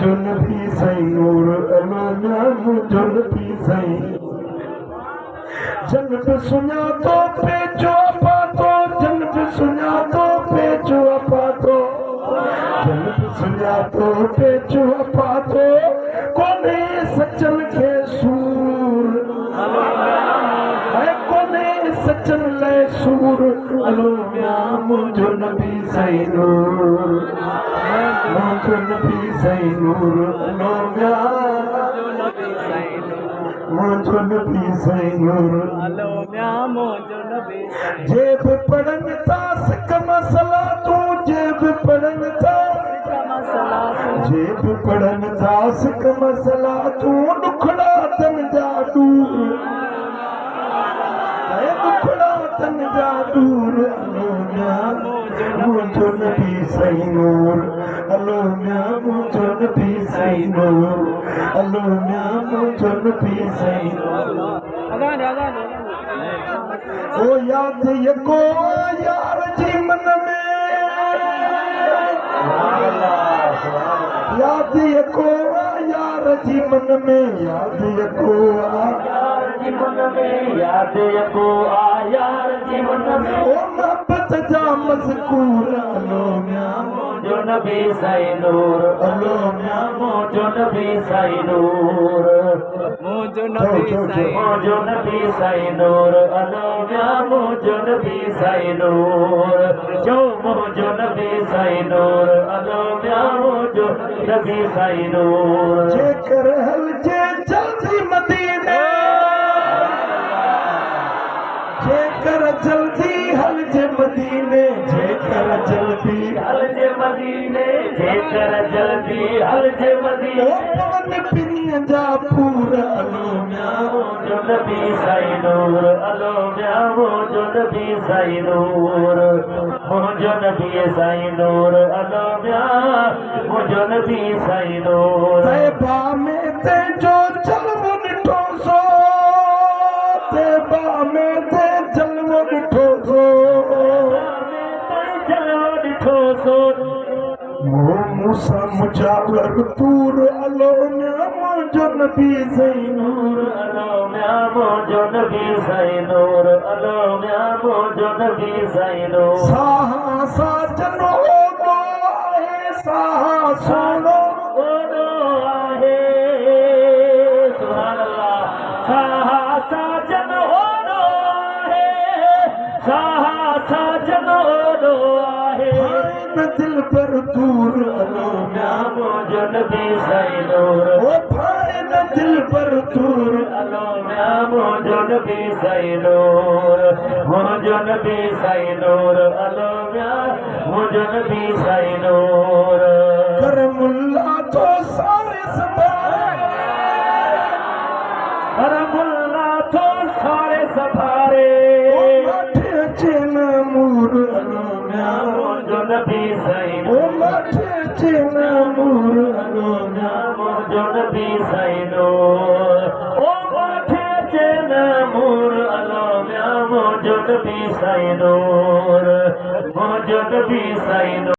मुझो नबी साईं नूर अलो म्या मुझो नबी साईं जन पे सुना तो पेचो पातो जन पे सुना तो पेचो पातो जन पे सुना तो पेचो पातो कोने सचन के सूर है कोने सचन ले सूर अलो म्या मुझो नबी साईं नूर मुझो नबी साईं नूर अलो म्या मुझो नबी साईं नूर अलो म्या मुझो नबी साईं जेब पढ़न था सिक मसला तू जेब पढ़न था जेब पढ़न था सिक मसला तू दुखड़ा तन जा दूर दुखड़ा तन जा दूर अलो म्या मुझो नबी साईं नूर अलो म्या मुझो नबी साईं नूर अलो म्या मुझो नबी साईं नूर ओ याद यको यार जी मन में याद यको यार जी मन में याद यको यार जी मन में याद यको यार जी मन में ओ मोहब्बत जा मज़कूर अलो म्या मुझो नबी साईं नूर अलो म्या मुझो नबी साईं नूर मुझो नबी साईं मुझो नबी साईं नूर अलो म्या मुझो नबी साईं नूर जो मुझो नबी साईं नूर अलो म्या मुझो नबी साईं नूर जेकर हल जे जल्दी मदीने जेकर जल्दी हल जे मदीने जेकर जल्दी हल जे मदीने जेकर जल्दी हल जे मदीने पवन पिनिया जा पूरा अलो म्या मुझो नबी साईं नूर अलो म्या मुझो नबी साईं नूर मुझो नबी साईं नूर अलो म्या मुझो नबी साईं नूर तैबा में ते जो जलवो ॾिठो सो तैबा में ते जलवो ॾिठो सो जलवो ॾिठो सो मूसा मुजावर तूर अलो म्या मुझो नबी साईं नूर अलो म्या मुझो नबी साईं नूर अलो म्या मुझो नबी साईं नूर साहा साजन ओडो आहे साहा सोनो ओडो आहे सुभान अल्लाह साहा साजन ओडो आहे साहा साजन ओडो आहे दिल पर दूर अलो म्या मुझो नबी साईं नूर ओ भाई न दिल पर दूर अलो म्या मुझो नबी साईं नूर मुझो नबी साईं नूर अलो म्या मुझो नबी साईं नूर करमुल्ला तो सारे सभारे करमुल्ला तो सारे सभारे माथे अचे न मूर अलो म्या मुझो नबी साईं ओ माथे अचे न मूर अलो म्या मुझो नबी साईं नूर ओ माथे अचे न मूर अलो म्या मुझो नबी साईं नूर मुझो नबी साईं